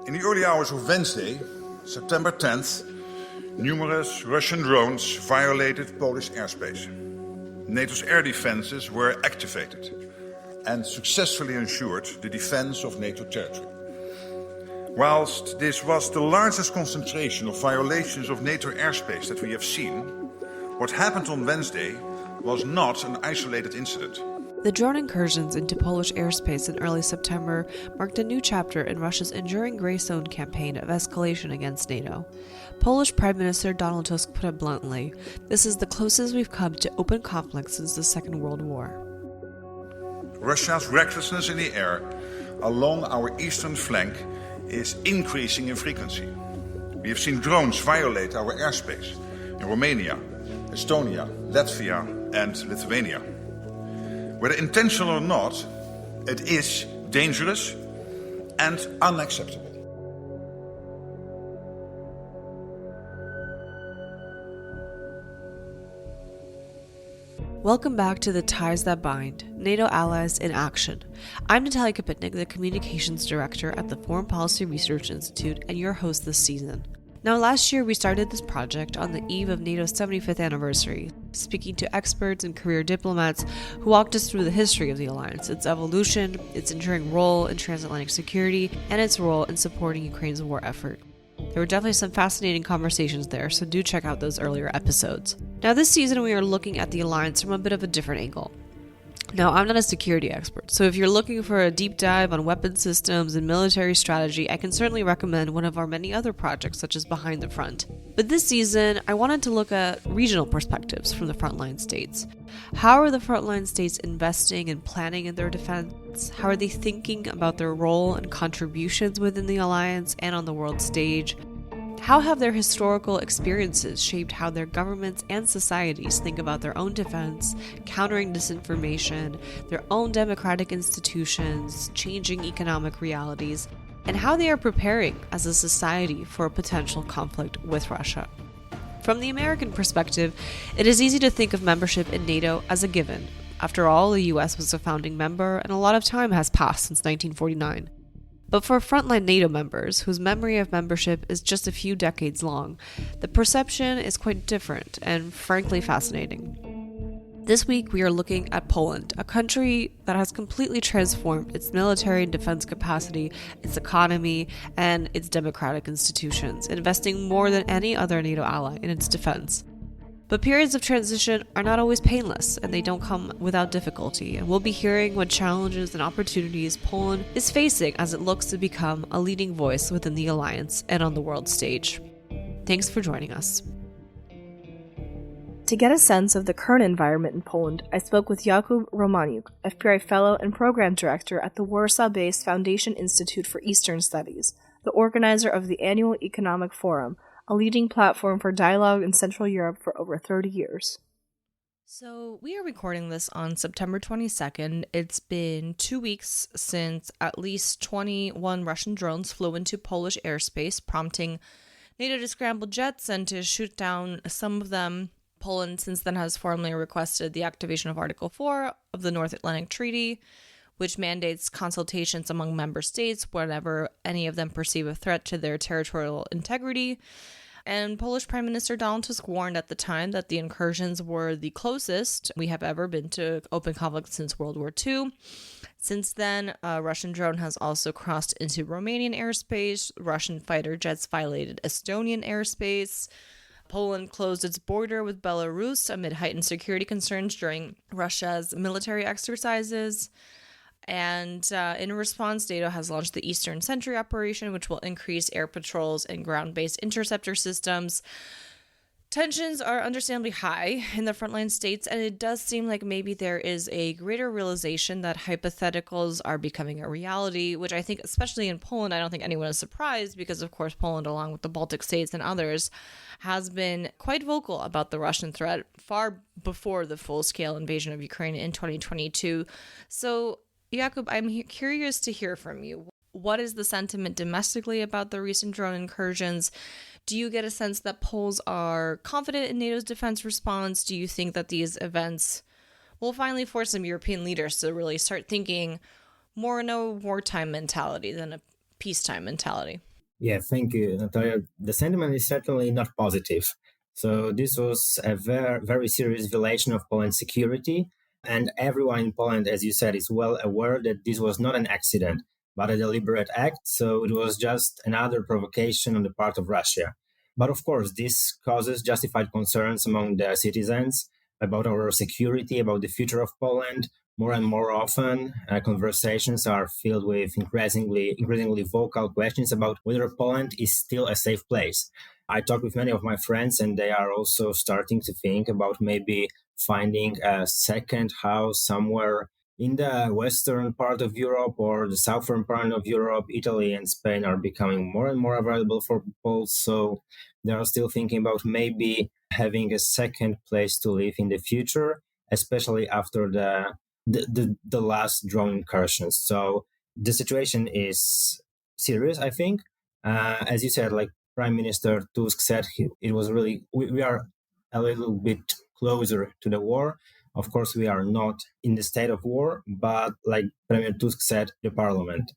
In the early hours of Wednesday, September 10th, numerous Russian drones violated Polish airspace. NATO's air defenses were activated and successfully ensured the defense of NATO territory. Whilst this was the largest concentration of violations of NATO airspace that we have seen, what happened on Wednesday was not an isolated incident. The drone incursions into Polish airspace in early September marked a new chapter in Russia's enduring gray zone campaign of escalation against NATO. Polish Prime Minister Donald Tusk put it bluntly, "This is the closest we've come to open conflict since the Second World War." Russia's recklessness in the air along our eastern flank is increasing in frequency. We have seen drones violate our airspace in Romania, Estonia, Latvia, and Lithuania. Whether intentional or not, it is dangerous and unacceptable. Welcome back to The Ties That Bind, NATO Allies in Action. I'm Natalia Kapitnik, the Communications Director at the Foreign Policy Research Institute, and your host this season. Now, last year we started this project on the eve of NATO's 75th anniversary, speaking to experts and career diplomats who walked us through the history of the alliance, its evolution, its enduring role in transatlantic security, and its role in supporting Ukraine's war effort. There were definitely some fascinating conversations there, so do check out those earlier episodes. Now, this season we are looking at the alliance from a bit of a different angle. Now, I'm not a security expert, so if you're looking for a deep dive on weapon systems and military strategy, I can certainly recommend one of our many other projects, such as Behind the Front. But this season, I wanted to look at regional perspectives from the frontline states. How are the frontline states investing and planning in their defense? How are they thinking about their role and contributions within the alliance and on the world stage? How have their historical experiences shaped how their governments and societies think about their own defense, countering disinformation, their own democratic institutions, changing economic realities, and how they are preparing as a society for a potential conflict with Russia? From the American perspective, it is easy to think of membership in NATO as a given. After all, the US was a founding member, and a lot of time has passed since 1949. But for frontline NATO members, whose memory of membership is just a few decades long, the perception is quite different and frankly fascinating. This week, we are looking at Poland, a country that has completely transformed its military and defense capacity, its economy, and its democratic institutions, investing more than any other NATO ally in its defense. But periods of transition are not always painless, and they don't come without difficulty, and we'll be hearing what challenges and opportunities Poland is facing as it looks to become a leading voice within the alliance and on the world stage. Thanks for joining us. To get a sense of the current environment in Poland, I spoke with Jakub Romaniuk, FPI Fellow and Program Director at the Warsaw-based Foundation Institute for Eastern Studies, the organizer of the annual Economic Forum, a leading platform for dialogue in Central Europe for over 30 years. So we are recording this on September 22nd. It's been 2 weeks since at least 21 Russian drones flew into Polish airspace, prompting NATO to scramble jets and to shoot down some of them. Poland since then has formally requested the activation of Article 4 of the North Atlantic Treaty, which mandates consultations among member states whenever any of them perceive a threat to their territorial integrity. And Polish Prime Minister Donald Tusk warned at the time that the incursions were the closest we have ever been to open conflict since World War II. Since then, a Russian drone has also crossed into Romanian airspace. Russian fighter jets violated Estonian airspace. Poland closed its border with Belarus amid heightened security concerns during Russia's military exercises. And in response, NATO has launched the Eastern Sentry operation, which will increase air patrols and ground-based interceptor systems. Tensions are understandably high in the frontline states, and it does seem like maybe there is a greater realization that hypotheticals are becoming a reality, which I think, especially in Poland, I don't think anyone is surprised because, of course, Poland, along with the Baltic states and others, has been quite vocal about the Russian threat far before the full-scale invasion of Ukraine in 2022. So, Jakub, I'm curious to hear from you. What is the sentiment domestically about the recent drone incursions? Do you get a sense that Poles are confident in NATO's defense response? Do you think that these events will finally force some European leaders to really start thinking more in a wartime mentality than a peacetime mentality? Yeah, thank you, Natalia. The sentiment is certainly not positive. So this was a very, very serious violation of Poland's security. And everyone in Poland, as you said, is well aware that this was not an accident, but a deliberate act. So it was just another provocation on the part of Russia. But of course, this causes justified concerns among the citizens about our security, about the future of Poland. More and more often, conversations are filled with increasingly vocal questions about whether Poland is still a safe place. I talked with many of my friends, and they are also starting to think about maybe finding a second house somewhere in the western part of Europe or the southern part of Europe. Italy and Spain are becoming more and more available for Poles, so they are still thinking about maybe having a second place to live in the future, especially after the last drone incursions. So the situation is serious, I think. As you said, like Prime Minister Tusk said, it was really, we are a little bit closer to the war. Of course, we are not in the state of war, but like Premier Tusk said, the parliament.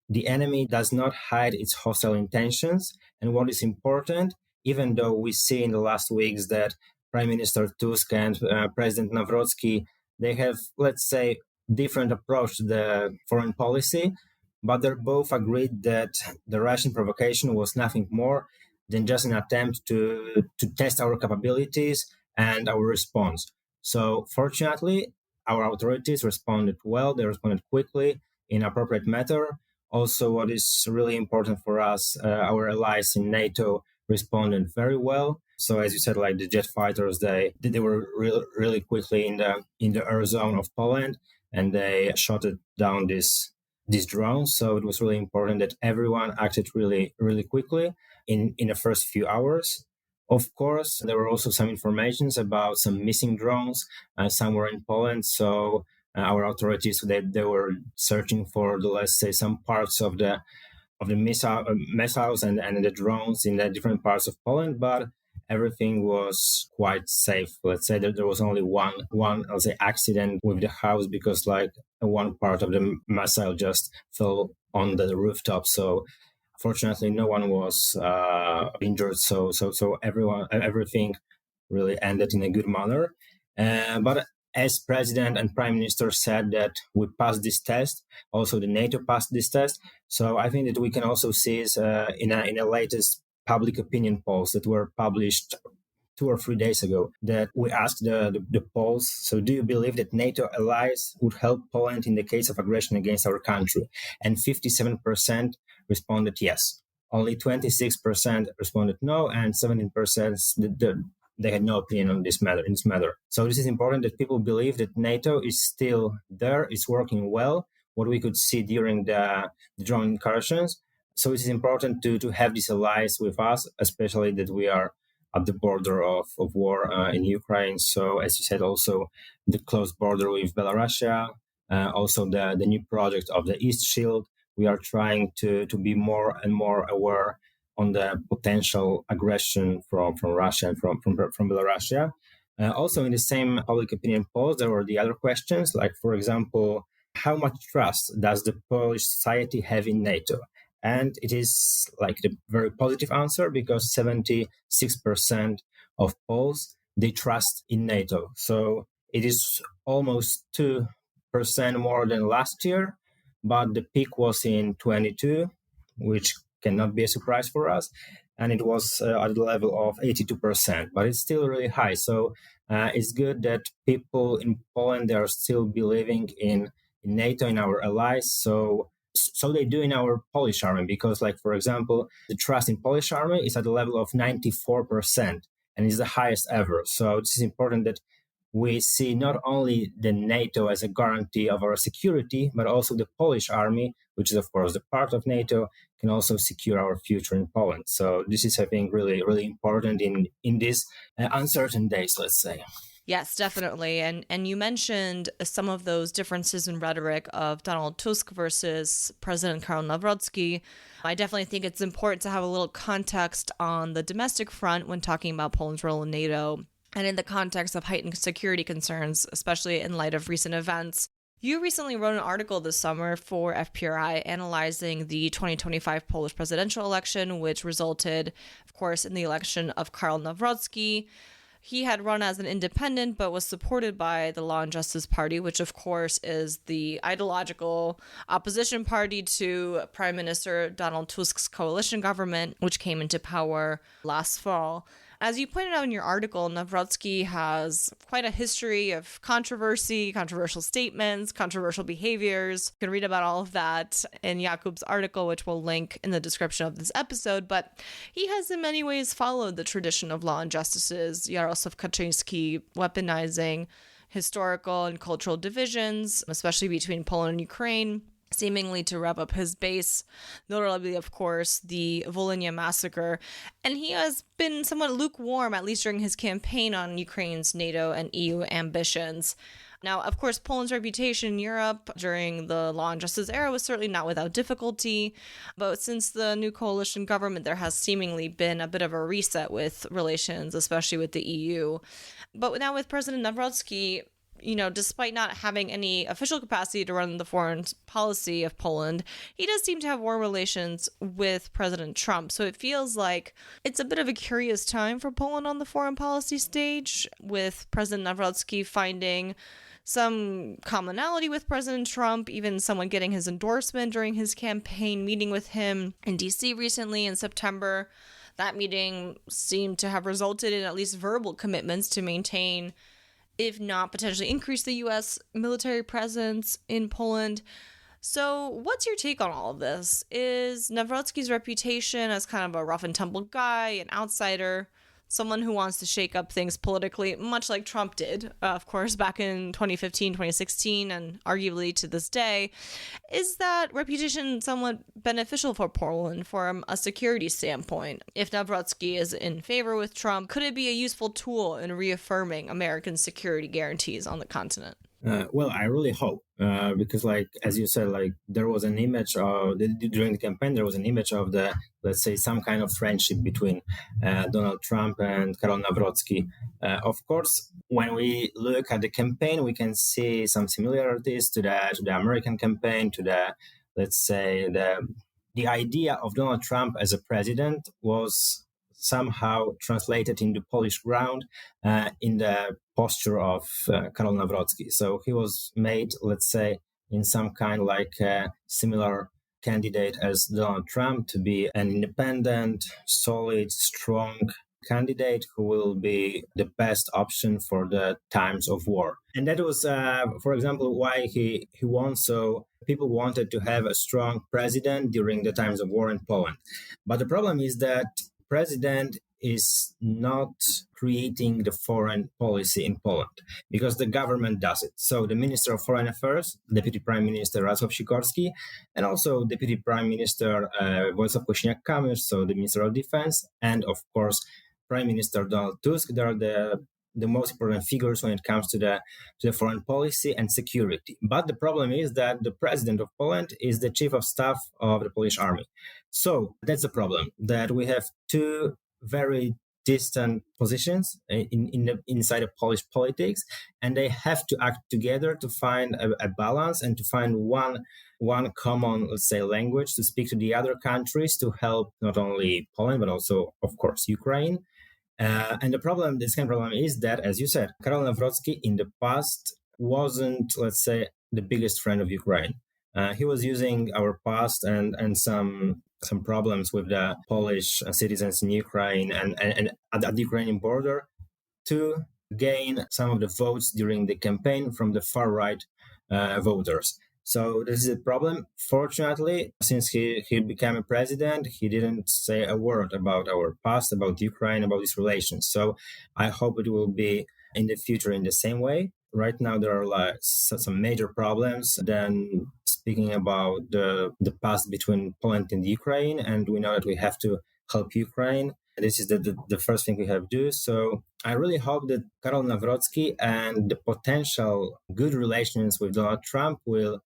The enemy does not hide its hostile intentions. And what is important, even though we see in the last weeks that Prime Minister Tusk and President Nawrocki, they have, let's say, different approach to the foreign policy, but they're both agreed that the Russian provocation was nothing more than just an attempt to test our capabilities and our response. So fortunately, our authorities responded well. They responded quickly in appropriate manner. Also, what is really important for us, our allies in NATO responded very well. So, as you said, like the jet fighters, they were really quickly in the air zone of Poland, and they shot it down these drones. So it was really important that everyone acted really quickly in the first few hours. Of course, there were also some informations about some missing drones somewhere in Poland. So our authorities, they were searching for the, let's say, some parts of the missiles and the drones in the different parts of Poland, but everything was quite safe. Let's say that there was only one let's say, accident with the house because like one part of the missile just fell on the rooftop. So fortunately, no one was injured. So everything really ended in a good manner. But as President and Prime Minister said that we passed this test, also the NATO passed this test. So I think that we can also see this in a latest public opinion polls that were published 2 or 3 days ago, that we asked the Poles, so do you believe that NATO allies would help Poland in the case of aggression against our country? And 57% responded yes. Only 26% responded no, and 17% they had no opinion on this matter. So this is important that people believe that NATO is still there, is working well, what we could see during the drone incursions. So it is important to have these allies with us, especially that we are at the border of war in Ukraine. So as you said, also the close border with Belarus, also the new project of the East Shield. We are trying to be more and more aware on the potential aggression from Russia and from Belarus. Also in the same public opinion polls, there were the other questions, like, for example, how much trust does the Polish society have in NATO? And it is like the very positive answer because 76% of Poles, they trust in NATO. So it is almost 2% more than last year, but the peak was in 22, which cannot be a surprise for us. And it was at the level of 82%, but it's still really high. So it's good that people in Poland, they are still believing in NATO, in our allies. So they do in our Polish army, because, like, for example, the trust in Polish army is at the level of 94% and is the highest ever. So this is important that we see not only the NATO as a guarantee of our security, but also the Polish army, which is, of course, the part of NATO, can also secure our future in Poland. So this is, I think, really important in these uncertain days, let's say. Yes, definitely. And you mentioned some of those differences in rhetoric of Donald Tusk versus President Karol Nawrocki. I definitely think it's important to have a little context on the domestic front when talking about Poland's role in NATO, and in the context of heightened security concerns, especially in light of recent events. You recently wrote an article this summer for FPRI analyzing the 2025 Polish presidential election, which resulted, of course, in the election of Karol Nawrocki. He had run as an independent, but was supported by the Law and Justice Party, which, of course, is the ideological opposition party to Prime Minister Donald Tusk's coalition government, which came into power last fall. As you pointed out in your article, Nawrocki has quite a history of controversy, controversial statements, controversial behaviors. You can read about all of that in Jakub's article, which we'll link in the description of this episode. But he has in many ways followed the tradition of Law and Justice's Jarosław Kaczyński, weaponizing historical and cultural divisions, especially between Poland and Ukraine, seemingly to rev up his base, notably, of course, the Volhynia massacre. And he has been somewhat lukewarm, at least during his campaign, on Ukraine's NATO and EU ambitions. Now, of course, Poland's reputation in Europe during the Law and Justice era was certainly not without difficulty, but since the new coalition government, there has seemingly been a bit of a reset with relations, especially with the EU. But now with President Nawrocki, despite not having any official capacity to run the foreign policy of Poland, he does seem to have warm relations with President Trump. So it feels like it's a bit of a curious time for Poland on the foreign policy stage, with President Nawrocki finding some commonality with President Trump, even someone getting his endorsement during his campaign, meeting with him in DC recently in September. That meeting seemed to have resulted in at least verbal commitments to maintain, if not potentially increase, the U.S. military presence in Poland. So what's your take on all of this? Is Nawrocki's reputation as kind of a rough and tumble guy, an outsider, someone who wants to shake up things politically, much like Trump did, of course, back in 2015, 2016, and arguably to this day, is that reputation somewhat beneficial for Poland from a security standpoint? If Nawrocki is in favor with Trump, could it be a useful tool in reaffirming American security guarantees on the continent? Well, I really hope, because, as you said, there was an image of during the campaign. There was an image of let's say, some kind of friendship between Donald Trump and Karol Nawrocki. Of course, when we look at the campaign, we can see some similarities to the American campaign, to let's say, the idea of Donald Trump as a president was somehow translated into Polish ground in the posture of Karol Nawrocki. So he was made, let's say, in some kind similar candidate as Donald Trump, to be an independent, solid, strong candidate who will be the best option for the times of war. And that was, for example, why he won. So people wanted to have a strong president during the times of war in Poland. But the problem is that president is not creating the foreign policy in Poland, because the government does it. So the Minister of Foreign Affairs, Deputy Prime Minister Radosław Sikorski, and also Deputy Prime Minister Władysław Kosiniak-Kamysz, so the Minister of Defense, and of course Prime Minister Donald Tusk. They are the most important figures when it comes to the foreign policy and security. But the problem is that the president of Poland is the chief of staff of the Polish army. So that's the problem, that we have two very distant positions inside of Polish politics, and they have to act together to find a balance and to find one common, let's say, language to speak to the other countries, to help not only Poland but also, of course, Ukraine. And this kind of problem is that, as you said, Karol Nawrocki in the past wasn't, let's say, the biggest friend of Ukraine. He was using our past and some problems with the Polish citizens in Ukraine and at the Ukrainian border to gain some of the votes during the campaign from the far right voters. So this is a problem. Fortunately, since he became a president, he didn't say a word about our past, about Ukraine, about these relations. So I hope it will be in the future in the same way. Right now, there are some major problems. Then speaking about the past between Poland and Ukraine, and we know that we have to help Ukraine. This is the first thing we have to do. So I really hope that Karol Nawrocki and the potential good relations with Donald Trump will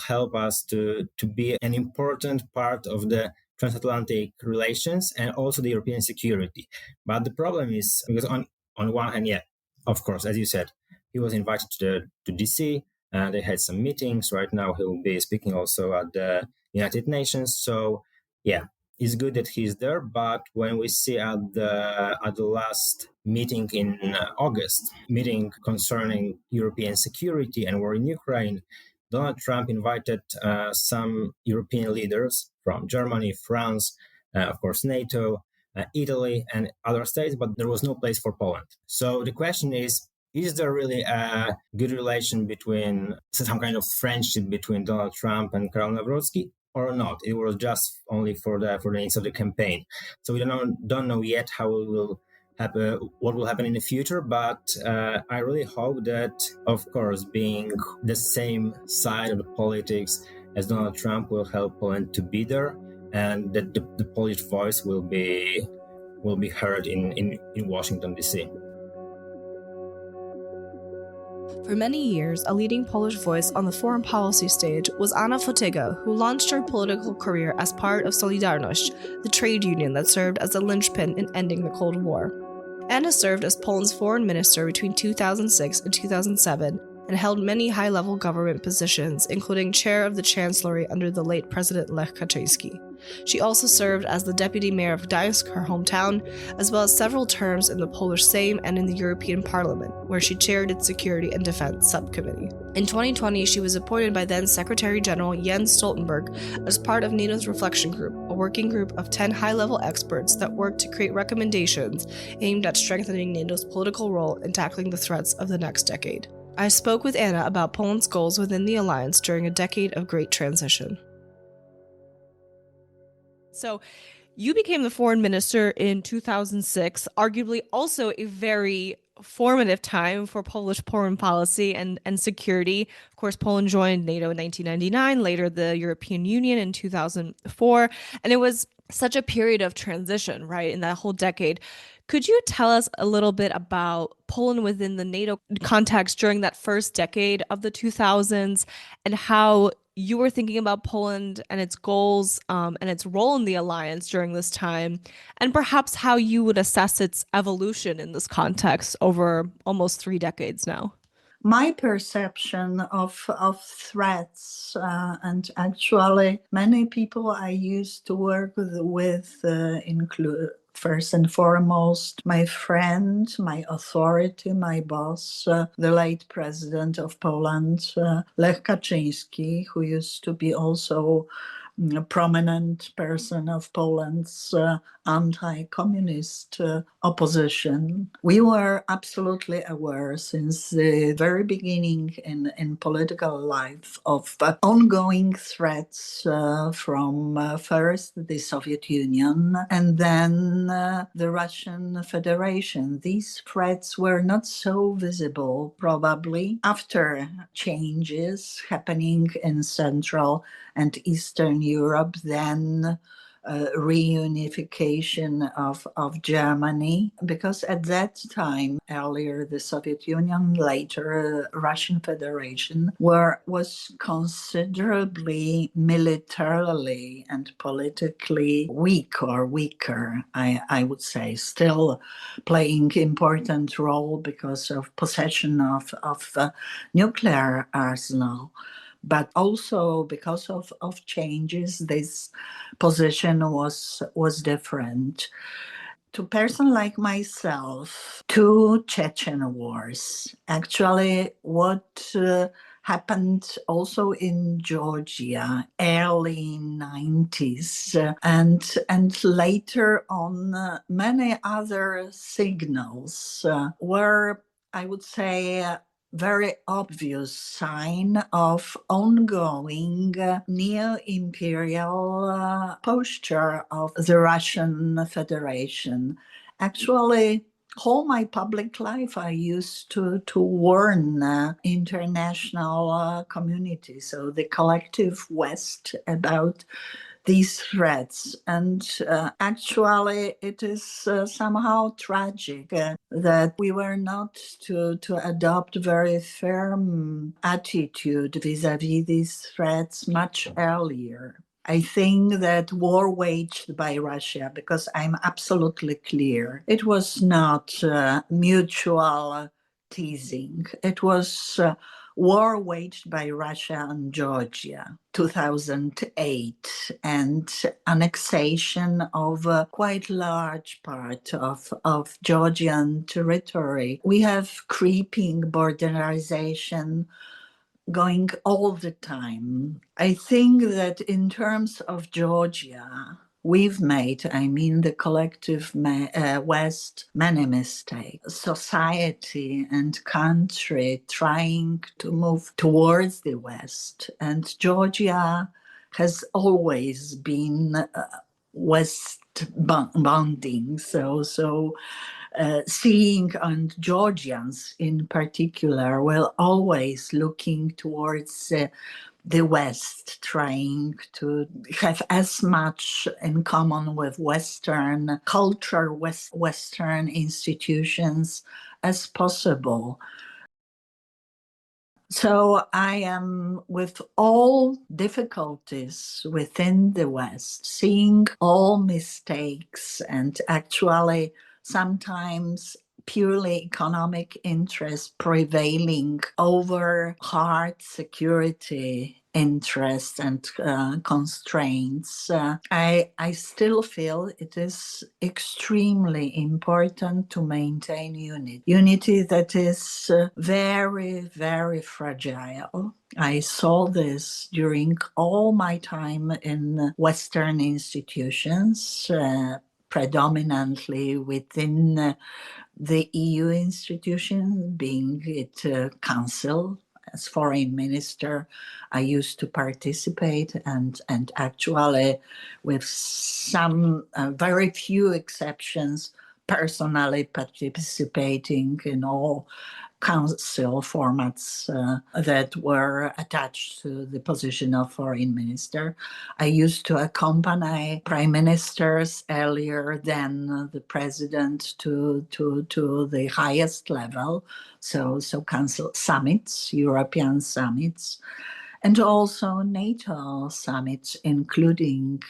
help us to be an important part of the transatlantic relations and also the European security. But the problem is, because on one hand, yeah, of course, as you said, he was invited to DC. and they had some meetings. Right now, he will be speaking also at the United Nations. So, yeah, it's good that he's there. But when we see at the last meeting in August, meeting concerning European security and war in Ukraine, Donald Trump invited some European leaders from Germany, France, of course, NATO, Italy, and other states, but there was no place for Poland. So the question is there really a good relation between some kind of friendship between Donald Trump and Karol Nawrocki or not? It was just only for the needs of the campaign. So we don't know yet how it will happen, what will happen in the future, but I really hope that, of course, being the same side of the politics as Donald Trump will help Poland to be there, and that the Polish voice will be heard in Washington, D.C. For many years, a leading Polish voice on the foreign policy stage was Anna Fotyga, who launched her political career as part of Solidarność, the trade union that served as a linchpin in ending the Cold War. Anna served as Poland's foreign minister between 2006 and 2007 and held many high-level government positions, including chair of the chancellery under the late President Lech Kaczyński. She also served as the deputy mayor of Gdańsk, her hometown, as well as several terms in the Polish Sejm and in the European Parliament, where she chaired its Security and Defense Subcommittee. In 2020, she was appointed by then Secretary General Jens Stoltenberg as part of NATO's Reflection Group, a working group of 10 high-level experts that worked to create recommendations aimed at strengthening NATO's political role in tackling the threats of the next decade. I spoke with Anna about Poland's goals within the alliance during a decade of great transition. So you became the foreign minister in 2006, arguably also a very formative time for Polish foreign policy and security. Of course, Poland joined NATO in 1999, later the European Union in 2004, and it was such a period of transition, right, in that whole decade. Could you tell us a little bit about Poland within the NATO context during that first decade of the 2000s and how you were thinking about Poland and its goals and its role in the alliance during this time, and perhaps how you would assess its evolution in this context over almost 3 decades now? My perception of threats, and actually many people I used to work with include first and foremost my friend, my authority, my boss, the late president of Poland, Lech Kaczyński, who used to be also a prominent person of Poland's anti-communist opposition. We were absolutely aware since the very beginning in political life of ongoing threats from first the Soviet Union and then the Russian Federation. These threats were not so visible probably after changes happening in Central and Eastern Europe, then reunification of Germany, because at that time, earlier the Soviet Union, later Russian Federation, was considerably militarily and politically weak or weaker, I would say, still playing important role because of possession of nuclear arsenal. But also because of changes, this position was different. To a person like myself, 2 Chechen wars, actually what happened also in Georgia, early 90s, and later on many other signals were, I would say, very obvious sign of ongoing neo-imperial posture of the Russian Federation. Actually, all my public life, I used to warn international community, so the collective West, about these threats. And actually, it is somehow tragic that we were not to adopt a very firm attitude vis-a-vis these threats much earlier. I think that war waged by Russia, because I'm absolutely clear, it was not mutual teasing. It was war waged by Russia on Georgia, 2008, and annexation of a quite large part of Georgian territory. We have creeping borderization going all the time. I think that in terms of Georgia, we've made, the collective West, many mistakes. Society and country trying to move towards the West. And Georgia has always been West bounding. So seeing and Georgians in particular were always looking towards the West, trying to have as much in common with Western culture, Western institutions as possible. So I am, with all difficulties within the West, seeing all mistakes and actually sometimes purely economic interest prevailing over hard security interests and constraints. I still feel it is extremely important to maintain unity that is very, very fragile. I saw this during all my time in Western institutions, predominantly within the EU institution, being it Council. As foreign minister, I used to participate and actually, with some very few exceptions, personally participating in all council formats that were attached to the position of foreign minister. I used to accompany prime ministers earlier than the president to the highest level, so council summits, European summits, and also NATO summits, including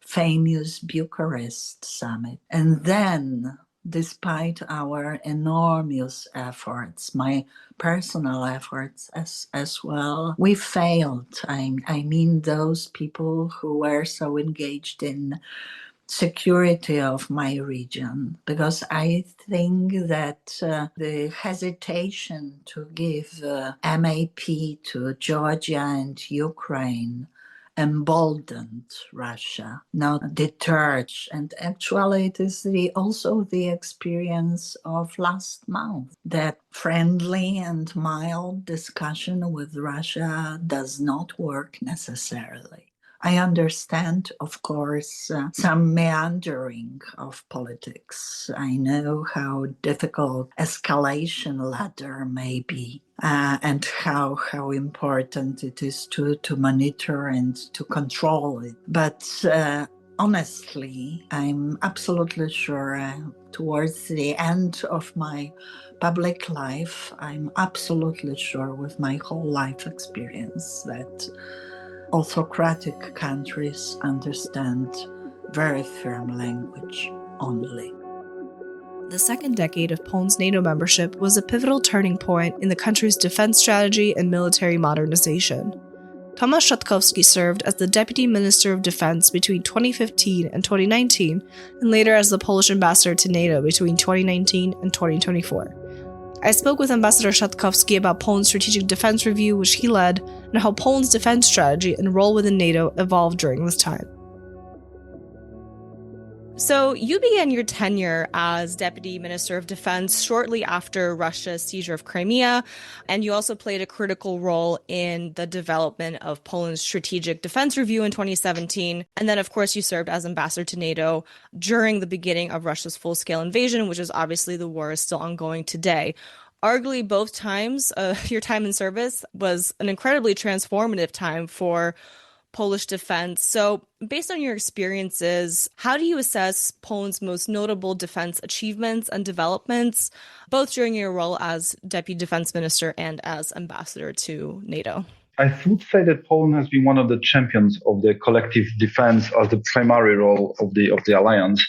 famous Bucharest summit. And then, despite our enormous efforts, my personal efforts as well, we failed. I mean those people who were so engaged in security of my region, because I think that the hesitation to give MAP to Georgia and Ukraine emboldened Russia, not deterred. And actually, it is also the experience of last month that friendly and mild discussion with Russia does not work necessarily. I understand, of course, some meandering of politics. I know how difficult escalation ladder may be, and how important it is to monitor and to control it. But honestly, I'm absolutely sure towards the end of my public life, I'm absolutely sure with my whole life experience that autocratic countries understand very firm language only. The second decade of Poland's NATO membership was a pivotal turning point in the country's defense strategy and military modernization. Tomasz Szatkowski served as the Deputy Minister of Defense between 2015 and 2019, and later as the Polish ambassador to NATO between 2019 and 2024. I spoke with Ambassador Szatkowski about Poland's strategic defense review, which he led, and how Poland's defense strategy and role within NATO evolved during this time. So you began your tenure as Deputy Minister of Defense shortly after Russia's seizure of Crimea, and you also played a critical role in the development of Poland's strategic defense review in 2017. And then, of course, you served as ambassador to NATO during the beginning of Russia's full-scale invasion, which is obviously the war is still ongoing today. Arguably, both times, your time in service was an incredibly transformative time for Polish defense. So based on your experiences, how do you assess Poland's most notable defense achievements and developments, both during your role as Deputy Defense Minister and as ambassador to NATO? I would say that Poland has been one of the champions of the collective defense as the primary role of the alliance.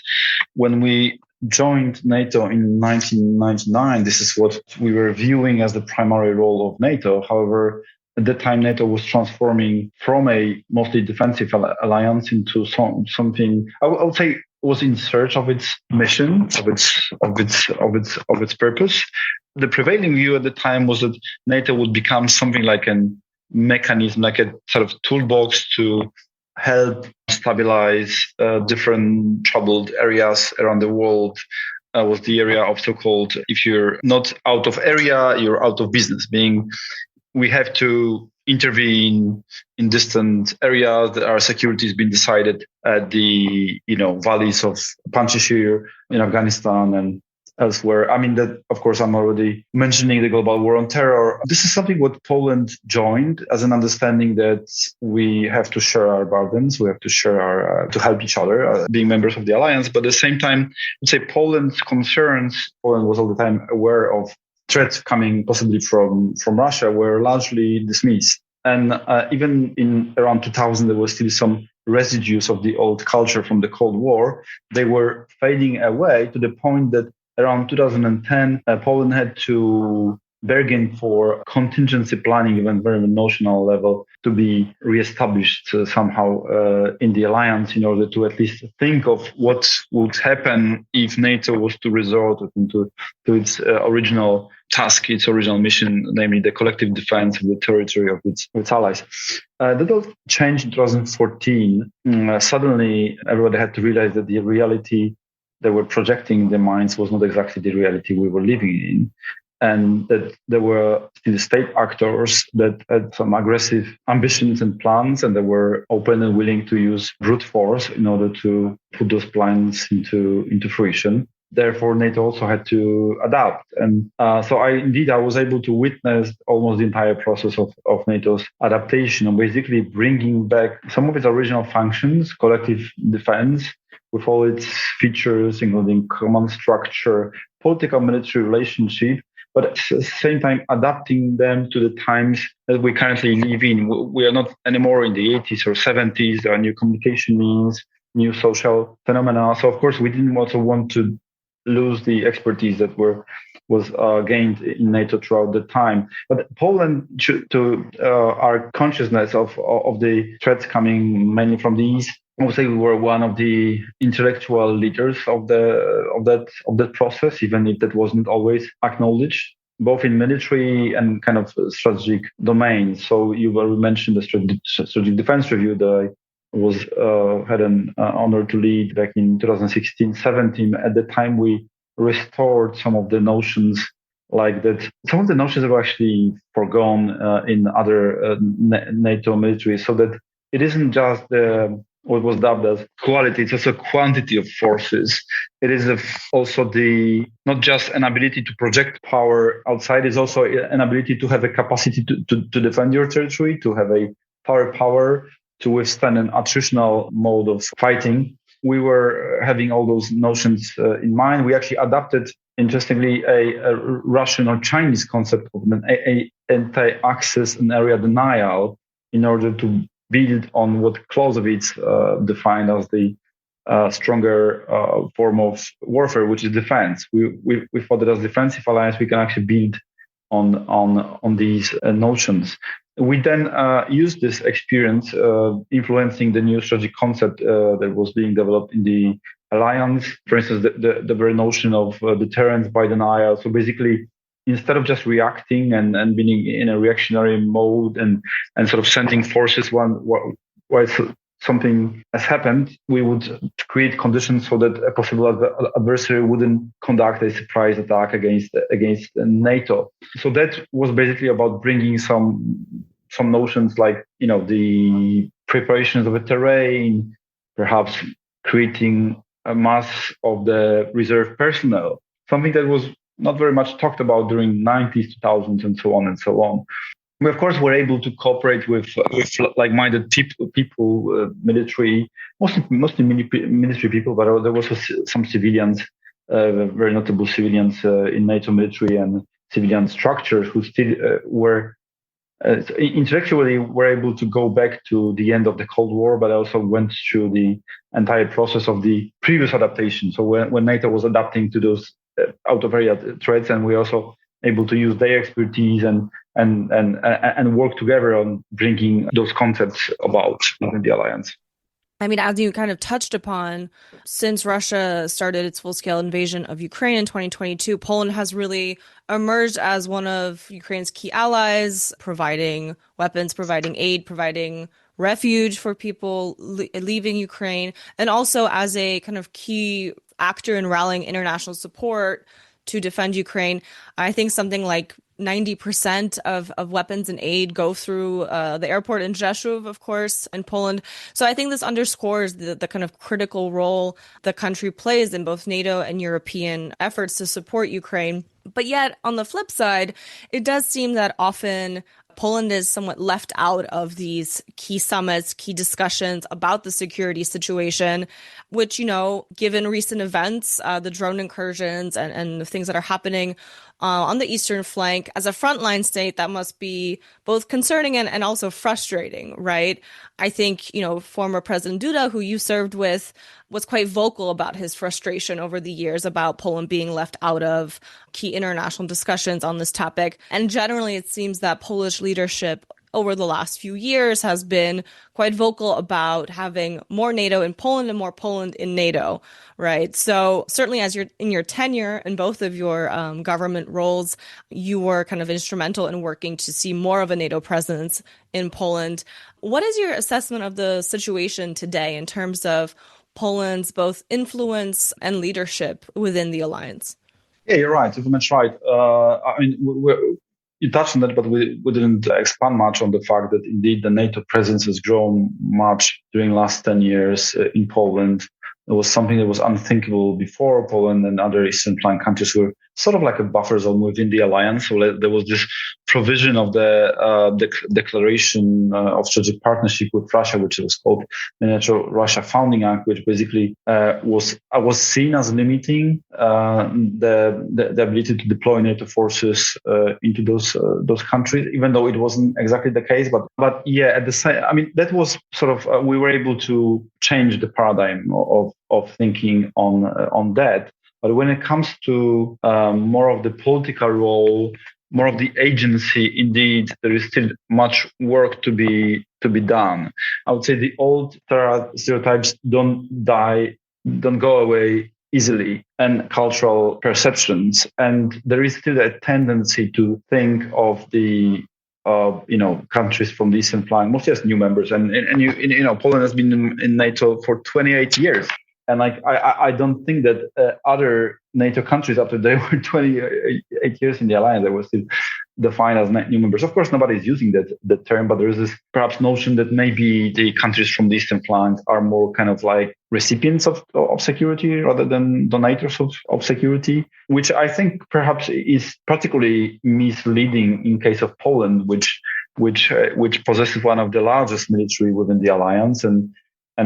When we joined NATO in 1999, this is what we were viewing as the primary role of NATO. However, at that time, NATO was transforming from a mostly defensive alliance into something I would say was in search of its mission, of its purpose. The prevailing view at the time was that NATO would become something like a mechanism, like a sort of toolbox to help stabilize different troubled areas around the world. Was the area of so-called, if you're not out of area, you're out of business, meaning we have to intervene in distant areas that our security has been decided at the valleys of Panjshir in Afghanistan and elsewhere. I mean, that, of course, I'm already mentioning the global war on terror. This is something what Poland joined as an understanding that we have to share our burdens, we have to share to help each other, being members of the alliance. But at the same time, let's say Poland's concerns, Poland was all the time aware of threats coming possibly from Russia, were largely dismissed. And even in around 2000, there was still some residues of the old culture from the Cold War. They were fading away to the point that around 2010, Poland had to bargain for contingency planning, even very notional level, to be reestablished somehow in the alliance in order to at least think of what would happen if NATO was to resort to its original task, its original mission, namely the collective defense of the territory of its allies. That all changed in 2014. Suddenly, everybody had to realize that the reality they were projecting in their minds was not exactly the reality we were living in, and that there were still state actors that had some aggressive ambitions and plans, and they were open and willing to use brute force in order to put those plans into fruition. Therefore, NATO also had to adapt. And so I was able to witness almost the entire process of NATO's adaptation and basically bringing back some of its original functions, collective defense, with all its features, including command structure, political military relationship, but at the same time adapting them to the times that we currently live in. We are not anymore in the 80s or 70s. There are new communication means, new social phenomena. So, of course, we didn't also want to lose the expertise that was gained in NATO throughout the time. But Poland, to our consciousness of the threats coming mainly from the east, I would say we were one of the intellectual leaders of that process, even if that wasn't always acknowledged, both in military and kind of strategic domains. So you already mentioned the strategic defense review that I had an honor to lead back in 2016-17. At the time, we restored some of the notions like that. Some of the notions were actually forgone in other NATO military, so that it isn't just what was dubbed as quality, it's also quantity of forces. It is also not just an ability to project power outside, it's also an ability to have a capacity to defend your territory, to have a power to withstand an attritional mode of fighting. We were having all those notions in mind. We actually adapted, interestingly, a Russian or Chinese concept of an anti-access and area denial in order to build on what Clausewitz defined as the stronger form of warfare, which is defense. We thought that as defensive alliance, we can actually build on these notions. We then used this experience influencing the new strategic concept that was being developed in the alliance. For instance, the very notion of deterrence by denial. So basically, instead of just reacting and being in a reactionary mode and sort of sending forces while something has happened, we would create conditions so that a possible adversary wouldn't conduct a surprise attack against NATO. So that was basically about bringing some notions like, the preparations of a terrain, perhaps creating a mass of the reserve personnel, something that was not very much talked about during 90s, 2000s, and so on and so on. We, of course, were able to cooperate with like-minded people, military, mostly military people, but there was some civilians, very notable civilians in NATO military and civilian structures who still were intellectually were able to go back to the end of the Cold War, but also went through the entire process of the previous adaptation. So when NATO was adapting to those out of area threats, and we also able to use their expertise and work together on bringing those concepts about within the alliance. I mean, as you kind of touched upon, since Russia started its full-scale invasion of Ukraine in 2022, Poland has really emerged as one of Ukraine's key allies, providing weapons, providing aid, providing refuge for people leaving Ukraine, and also as a kind of key actor in rallying international support to defend Ukraine. I think something like 90% of weapons and aid go through the airport in Rzeszów, of course, in Poland. So I think this underscores the kind of critical role the country plays in both NATO and European efforts to support Ukraine. But yet, on the flip side, it does seem that often Poland is somewhat left out of these key summits, key discussions about the security situation, which, given recent events, the drone incursions and the things that are happening on the eastern flank, as a frontline state, that must be both concerning and also frustrating, right? I think, former President Duda, who you served with, was quite vocal about his frustration over the years about Poland being left out of key international discussions on this topic. And generally, it seems that Polish leadership over the last few years has been quite vocal about having more NATO in Poland and more Poland in NATO, right? So certainly as you're in your tenure in both of your government roles, you were kind of instrumental in working to see more of a NATO presence in Poland. What is your assessment of the situation today in terms of Poland's both influence and leadership within the alliance? Yeah, you're right. You're much right. You touched on that, but we didn't expand much on the fact that indeed the NATO presence has grown much during the last 10 years in Poland. It was something that was unthinkable before. Poland and other Eastern flank countries were sort of like a buffer zone within the alliance. So there was this provision of the Declaration of Strategic Partnership with Russia, which was called the NATO-Russia Founding Act, which basically was seen as limiting the ability to deploy NATO forces into those countries, even though it wasn't exactly the case. But yeah, at the same, that was sort of we were able to change the paradigm of thinking on that. But when it comes to more of the political role, more of the agency, indeed, there is still much work to be done. I would say the old stereotypes don't go away easily, and cultural perceptions. And there is still a tendency to think of the countries from the Eastern flank, mostly as new members. And Poland has been in NATO for 28 years. And I don't think that other NATO countries, after they were 28 years in the alliance, they were still defined as new members. Of course, nobody's using that term, but there is this perhaps notion that maybe the countries from the Eastern flank are more kind of like recipients of security rather than donators of security, which I think perhaps is particularly misleading in case of Poland, which possesses one of the largest military within the alliance and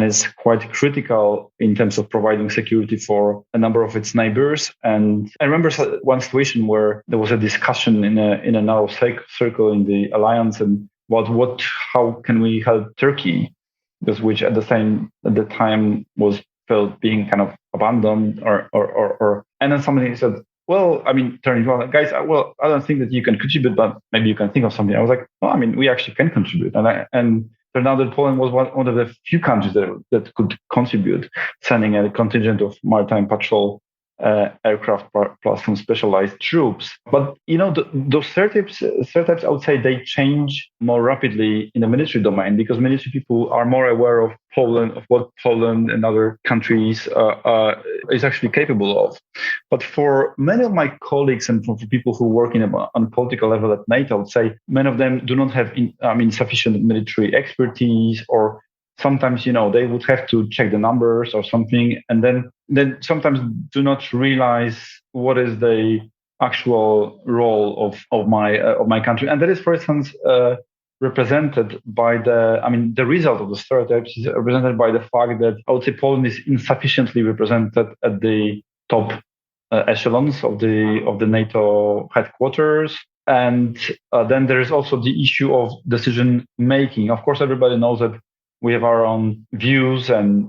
is quite critical in terms of providing security for a number of its neighbors. And I remember one situation where there was a discussion in a narrow circle in the alliance and how can we help Turkey, which at the time was felt being kind of abandoned or and then somebody said, well, turning around, guys, I don't think that you can contribute, but maybe you can think of something. I was like, well, we actually can contribute, and turned out that Poland was one of the few countries that could contribute, sending a contingent of maritime patrol aircraft plus some specialized troops. But those stereotypes, I would say, they change more rapidly in the military domain because military people are more aware of Poland, of what Poland and other countries is actually capable of. But for many of my colleagues and for people who work on political level at NATO, I would say many of them do not have sufficient military expertise, or sometimes, they would have to check the numbers or something, and then sometimes do not realize what is the actual role of my country. And that is, for instance, represented by the result of the stereotypes is represented by the fact that I would say Poland is insufficiently represented at the top echelons of the NATO headquarters. And then there is also the issue of decision making. Of course, everybody knows that we have our own views, and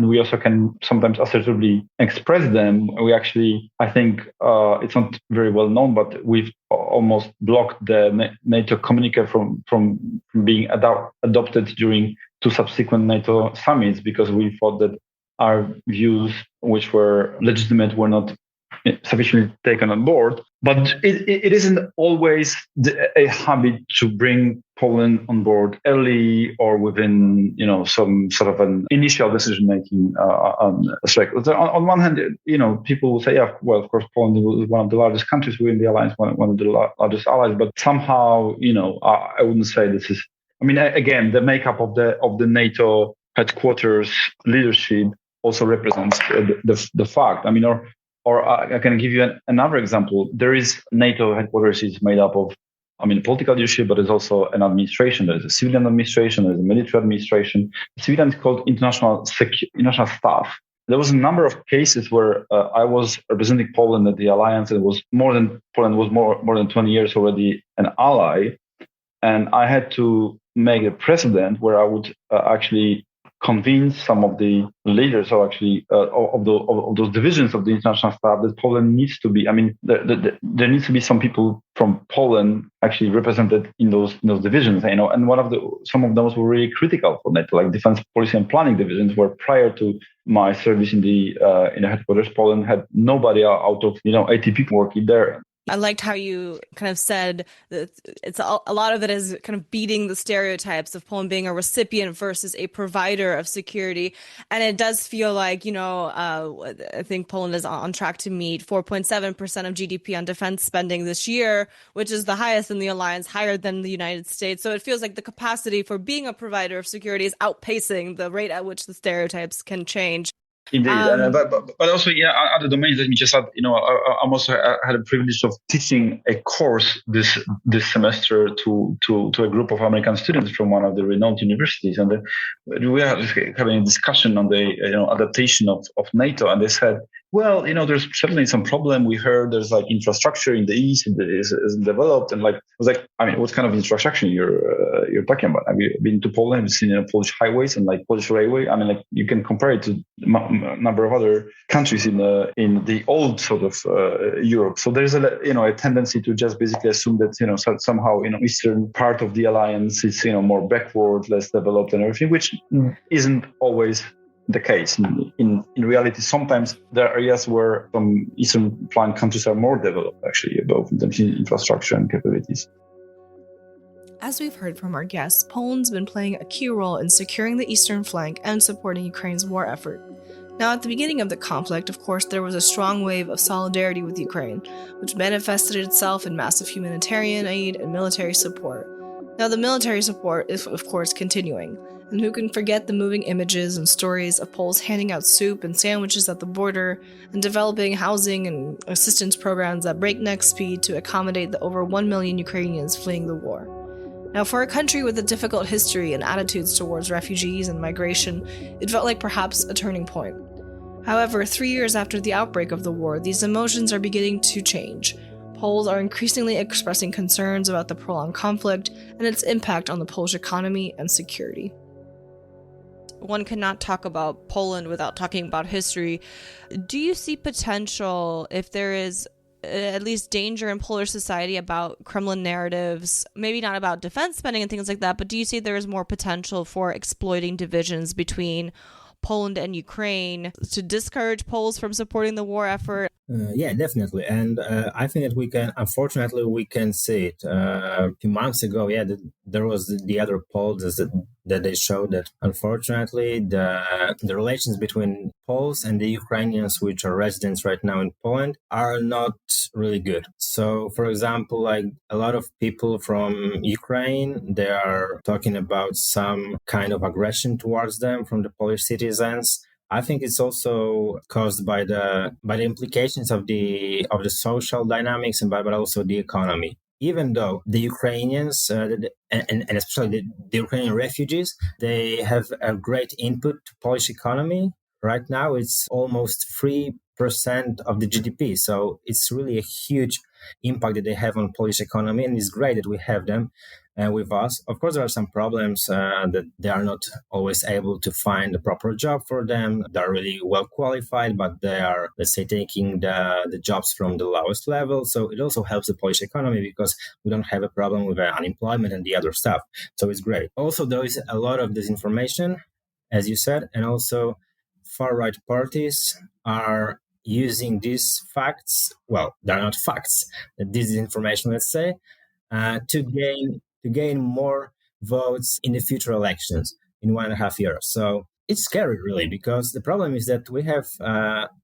we also can sometimes assertively express them. We actually, I think, it's not very well known, but we've almost blocked the NATO communique from being adopted during 2 subsequent NATO summits, because we thought that our views, which were legitimate, were not sufficiently taken on board. But it isn't always a habit to bring Poland on board early or within, some sort of an initial decision-making cycle. On one hand, people will say, yeah, well, of course, Poland is one of the largest countries within the alliance, one of the largest allies. But somehow, I wouldn't say this is. I mean, again, the makeup of the NATO headquarters leadership also represents the fact. I mean, or I can give you another example. There is NATO headquarters is made up of, political leadership, but there's also an administration. There's a civilian administration, there's a military administration. The civilian is called international staff. There was a number of cases where I was representing Poland at the alliance, and Poland was more than 20 years already an ally, and I had to make a precedent where I would actually convince some of the leaders, or actually of those divisions of the international staff, that Poland needs to be. I mean, there needs to be some people from Poland actually represented in those divisions. And some of those were really critical for NATO, like defense policy and planning divisions, where prior to my service in the headquarters, Poland had nobody out of 80 people working there. I liked how you kind of said that it's a lot of it is kind of beating the stereotypes of Poland being a recipient versus a provider of security. And it does feel like, I think Poland is on track to meet 4.7% of GDP on defense spending this year, which is the highest in the alliance, higher than the United States. So it feels like the capacity for being a provider of security is outpacing the rate at which the stereotypes can change. Indeed, but also, other domains. Let me just add. I also had a privilege of teaching a course this semester to a group of American students from one of the renowned universities, and we are having a discussion on the adaptation of NATO, and they said, well, there's certainly some problem. We heard there's like infrastructure in the east isn't developed, and I was like, I mean, what kind of infrastructure you're talking about? Have you been to Poland? Have you seen Polish highways and Polish railway? I mean, you can compare it to a number of other countries in the old sort of Europe. So there's a tendency to just basically assume that somehow eastern part of the alliance is more backward, less developed, and everything, which isn't always the case. In reality, sometimes there are areas where some eastern flank countries are more developed, actually, both in terms of infrastructure and capabilities. As we've heard from our guests, Poland's been playing a key role in securing the eastern flank and supporting Ukraine's war effort. Now, at the beginning of the conflict, of course, there was a strong wave of solidarity with Ukraine, which manifested itself in massive humanitarian aid and military support. Now, the military support is, of course, continuing, and who can forget the moving images and stories of Poles handing out soup and sandwiches at the border and developing housing and assistance programs at breakneck speed to accommodate the over 1 million Ukrainians fleeing the war. Now, for a country with a difficult history and attitudes towards refugees and migration, it felt like perhaps a turning point. However, 3 years after the outbreak of the war, these emotions are beginning to change. Poles are increasingly expressing concerns about the prolonged conflict and its impact on the Polish economy and security. One cannot talk about Poland without talking about history. Do you see potential, if there is at least danger in Polish society about Kremlin narratives, maybe not about defense spending and things like that, but do you see there is more potential for exploiting divisions between Poland and Ukraine to discourage Poles from supporting the war effort? Yeah, definitely. And I think that unfortunately, we can see it. A few months ago, there was the other poll that they showed that unfortunately the relations between Poles and the Ukrainians, which are residents right now in Poland, are not really good. So, for example, like a lot of people from Ukraine, they are talking about some kind of aggression towards them from the Polish citizens. I think it's also caused by the implications of the social dynamics but also the economy. Even though the Ukrainians and especially the Ukrainian refugees, they have a great input to Polish economy. right now it's almost 3% of the GDP. So it's really a huge impact that they have on Polish economy, and it's great that we have them with us. Of course, there are some problems that they are not always able to find a proper job for them. They're really well qualified, but they are, let's say, taking the jobs from the lowest level. So it also helps the Polish economy because we don't have a problem with unemployment and the other stuff. So it's great. Also, there is a lot of disinformation, as you said, and also far-right parties are using these facts. Well, they're not facts. This is information, let's say, to gain more votes in the future elections in 1.5 years. So it's scary, really, because the problem is that we have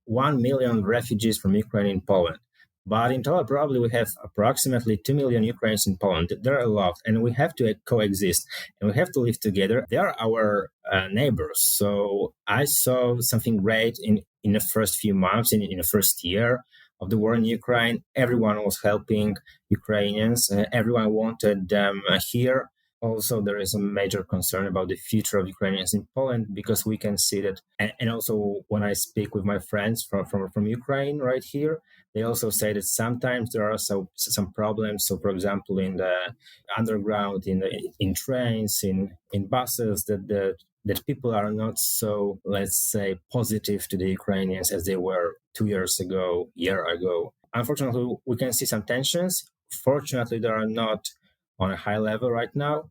1 million refugees from Ukraine in Poland. But in total, probably we have approximately 2 million Ukrainians in Poland. There are a lot, and we have to coexist, and we have to live together. They are our neighbors. So I saw something great in the first few months, in the first year of the war in Ukraine. Everyone was helping Ukrainians. Everyone wanted them here. Also, there is a major concern about the future of Ukrainians in Poland because we can see that. And also, when I speak with my friends from Ukraine right here, they also say that sometimes there are some problems. So, for example, in the underground, in trains, in buses, that people are not so, let's say, positive to the Ukrainians as they were 2 years ago, year ago. Unfortunately, we can see some tensions. Fortunately, they are not on a high level right now,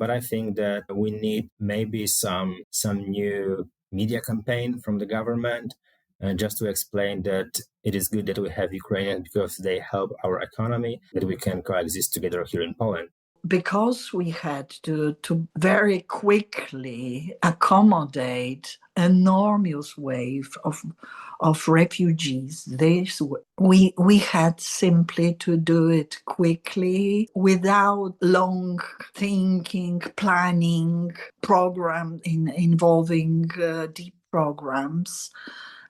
but I think that we need maybe some new media campaign from the government just to explain that it is good that we have Ukrainians because they help our economy, that we can coexist together here in Poland. Because we had to very quickly accommodate enormous wave of refugees. We had simply to do it quickly without long thinking, planning, program involving deep programs.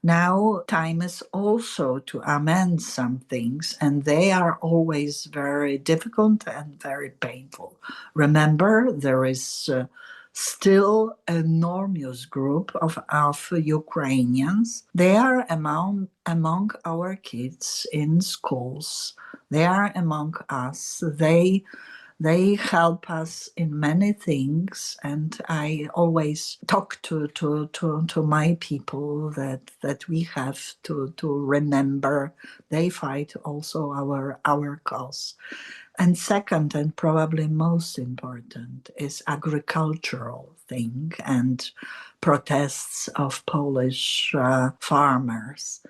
Now, time is also to amend some things, and they are always very difficult and very painful. Remember, there is still an enormous group of Ukrainians. They are among our kids in schools. They are among us. They help us in many things, and I always talk to my people that we have to remember they fight also our cause. And second, and probably most important, is agricultural thing and protests of Polish farmers.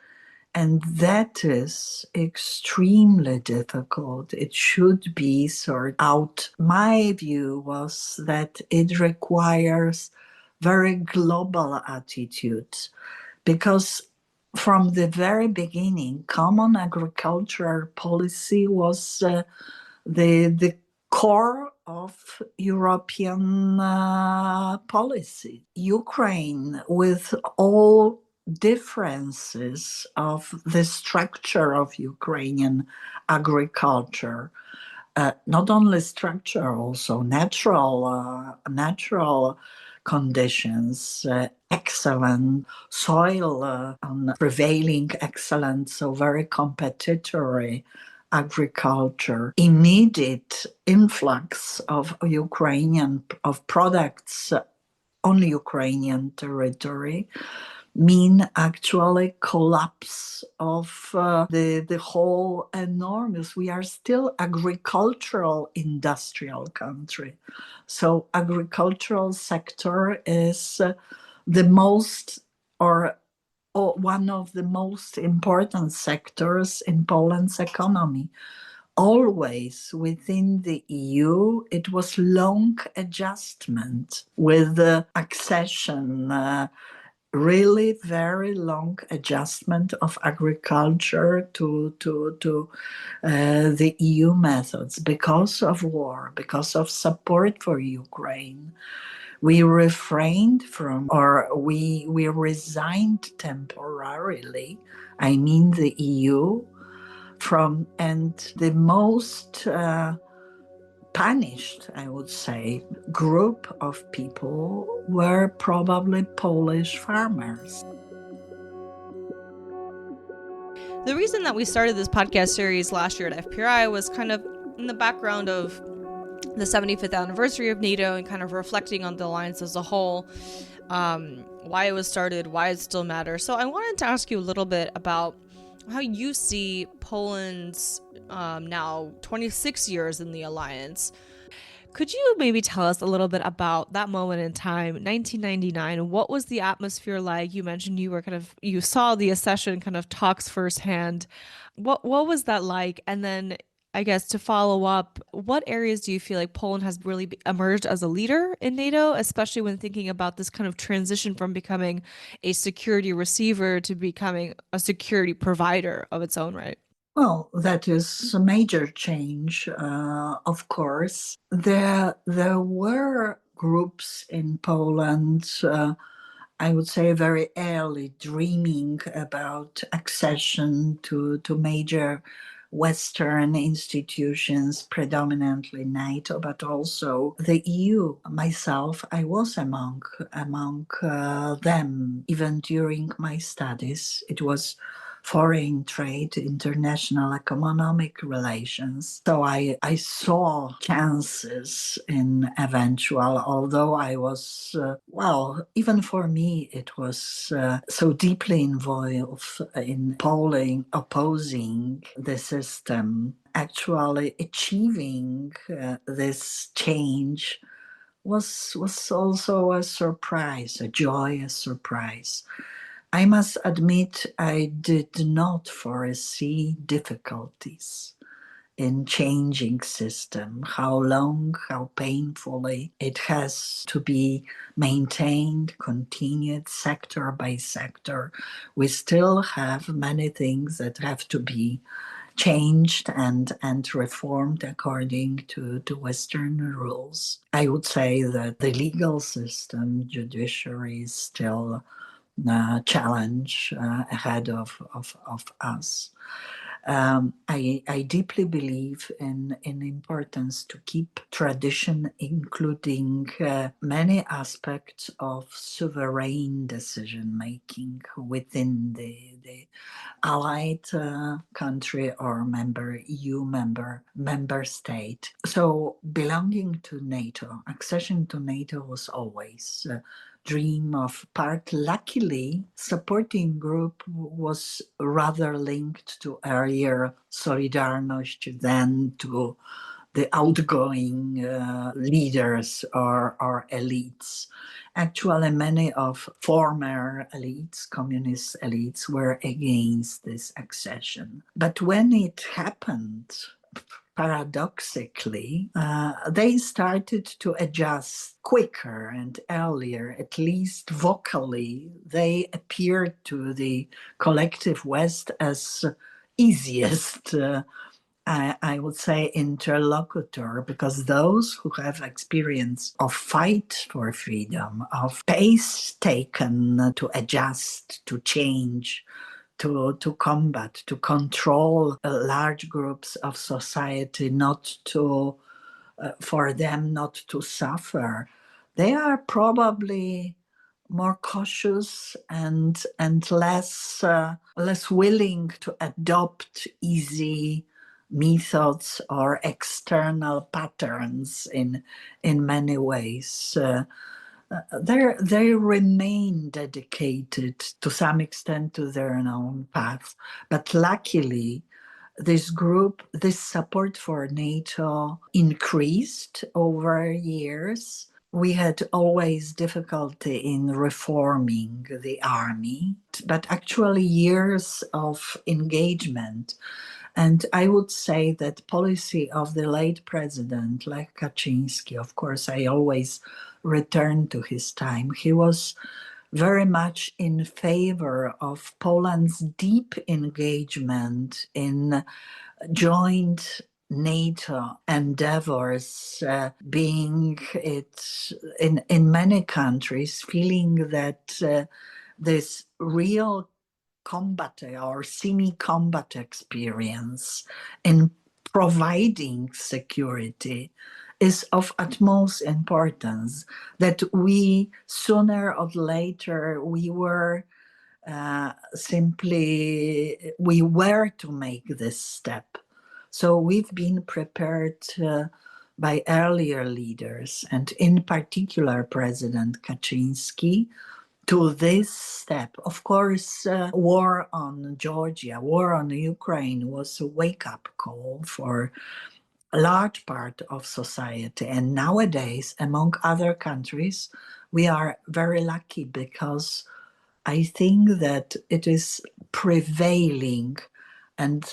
And that is extremely difficult. It should be sorted out. My view was that it requires very global attitude because from the very beginning, common agricultural policy was the core of European policy. Ukraine, with all differences of the structure of Ukrainian agriculture, not only structure, also natural conditions, excellent soil, prevailing excellent, so very competitory agriculture, immediate influx of products on Ukrainian territory, mean actually collapse of the whole enormous. We are still agricultural industrial country, so agricultural sector is the most or one of the most important sectors in Poland's economy. Always within the EU, it was long adjustment with the accession, really very long adjustment of agriculture to the EU methods because of war, because of support for Ukraine. We refrained from, or we resigned temporarily, I mean the EU, from, and the most punished, I would say, group of people were probably Polish farmers. The reason that we started this podcast series last year at FPRI was kind of in the background of the 75th anniversary of NATO and kind of reflecting on the alliance as a whole, why it was started, why it still matters. So I wanted to ask you a little bit about how you see Poland's now 26 years in the alliance. Could you maybe tell us a little bit about that moment in time, 1999? What was the atmosphere like? You mentioned you saw the accession kind of talks firsthand. What was that like? And then I guess to follow up, what areas do you feel like Poland has really emerged as a leader in NATO, especially when thinking about this kind of transition from becoming a security receiver to becoming a security provider of its own right? Well, that is a major change, of course. There were groups in Poland, I would say very early, dreaming about accession to major Western institutions, predominantly NATO, but also the EU. Myself, I was among them, even during my studies. It was foreign trade, international economic relations. So I saw chances in eventual, although I was, even for me, it was so deeply involved in polling, opposing the system. Actually, achieving this change was also a surprise, a joyous surprise. I must admit, I did not foresee difficulties in changing system, how long, how painfully it has to be maintained, continued sector by sector. We still have many things that have to be changed and reformed according to Western rules. I would say that the legal system, judiciary is still challenge ahead of us. I deeply believe in importance to keep tradition, including many aspects of sovereign decision making within the allied country or EU member state. So belonging to NATO, accession to NATO was always dream of part. Luckily, supporting group was rather linked to earlier Solidarność than to the outgoing leaders or elites. Actually, many of former elites, communist elites, were against this accession. But when it happened, paradoxically, they started to adjust quicker and earlier, at least vocally. They appeared to the collective West as easiest, I would say, interlocutor, because those who have experience of fight for freedom, of pace taken to adjust, to change, to combat, to control large groups of society, not to for them not to suffer, they are probably more cautious and less willing to adopt easy methods or external patterns in many ways. They remain dedicated to some extent to their own path. But luckily, this support for NATO increased over years. We had always difficulty in reforming the army, but actually years of engagement. And I would say that policy of the late president, Lech Kaczynski, of course, I always return to his time. He was very much in favor of Poland's deep engagement in joint NATO endeavors, being it in many countries, feeling that this real combat or semi-combat experience in providing security is of utmost importance, that we sooner or later we were simply we were to make this step. So we've been prepared by earlier leaders, and in particular President Kaczynski, to this step. Of course, war on Georgia, war on Ukraine was a wake-up call for a large part of society. And nowadays, among other countries, we are very lucky because I think that it is prevailing and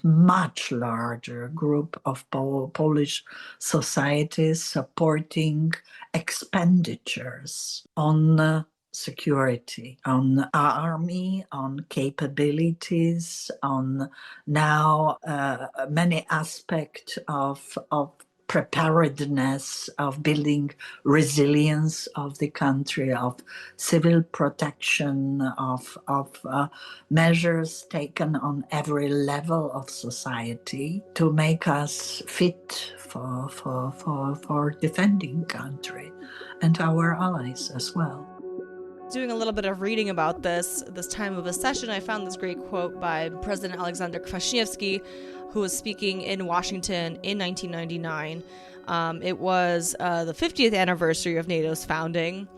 much larger group of Polish societies supporting expenditures on security, on army, on capabilities, on now many aspects of preparedness, of building resilience of the country, of civil protection, of measures taken on every level of society to make us fit for defending country and our allies as well. Doing a little bit of reading about this time of a session, I found this great quote by President Alexander Kwaśniewski, who was speaking in Washington in 1999. It was the 50th anniversary of NATO's founding,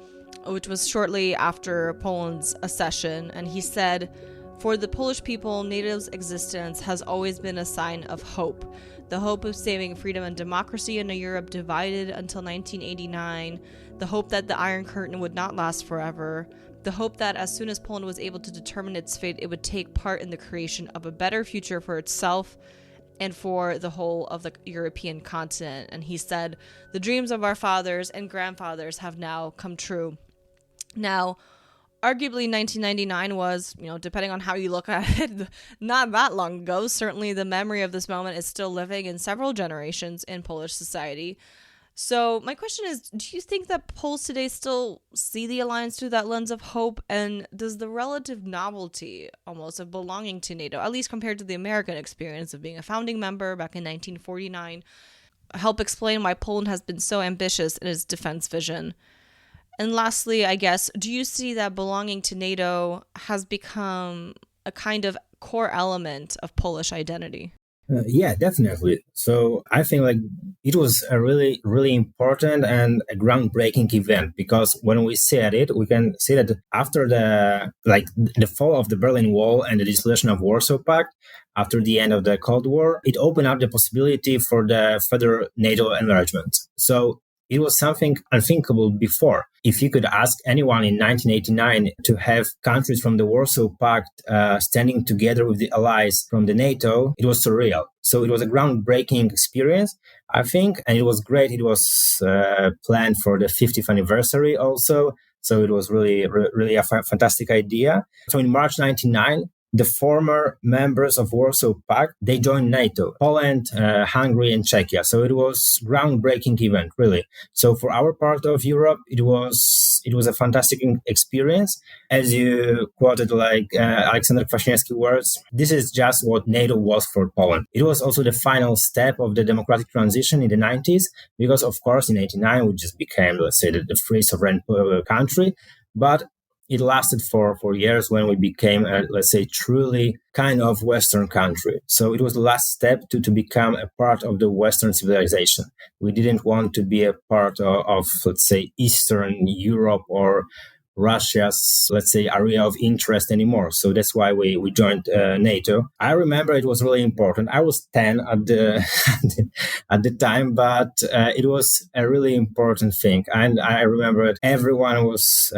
which was shortly after Poland's accession, and he said, "For the Polish people, NATO's existence has always been a sign of hope. The hope of saving freedom and democracy in a Europe divided until 1989, the hope that the Iron Curtain would not last forever, the hope that as soon as Poland was able to determine its fate, it would take part in the creation of a better future for itself and for the whole of the European continent." And he said, "The dreams of our fathers and grandfathers have now come true." Now, arguably 1999 was, depending on how you look at it, not that long ago. Certainly the memory of this moment is still living in several generations in Polish society. So my question is, do you think that Poles today still see the alliance through that lens of hope? And does the relative novelty almost of belonging to NATO, at least compared to the American experience of being a founding member back in 1949, help explain why Poland has been so ambitious in its defense vision? And lastly, I guess, do you see that belonging to NATO has become a kind of core element of Polish identity? Yeah, definitely. So I think it was a really, really important and a groundbreaking event, because when we said it, we can see that after the fall of the Berlin Wall and the dissolution of Warsaw Pact, after the end of the Cold War, it opened up the possibility for the further NATO enlargement. So it was something unthinkable before. If you could ask anyone in 1989 to have countries from the Warsaw Pact standing together with the allies from the NATO, it was surreal. So it was a groundbreaking experience, I think, and it was great. It was planned for the 50th anniversary also. So it was really, really a fantastic idea. So in March 1999, the former members of Warsaw Pact, they joined NATO, Poland, Hungary, and Czechia. So it was groundbreaking event, really. So for our part of Europe, it was a fantastic experience. As you quoted, Alexander Kwaśniewski words, this is just what NATO was for Poland. It was also the final step of the democratic transition in the 90s, because of course in 89 we just became, let's say, the free sovereign country. But it lasted for 4 years when we became, let's say, truly kind of Western country. So it was the last step to become a part of the Western civilization. We didn't want to be a part of, let's say, Eastern Europe or Russia's, let's say, area of interest anymore. So that's why we joined NATO. I remember it was really important. I was 10 at the at the time, but it was a really important thing. And I remember it. Everyone was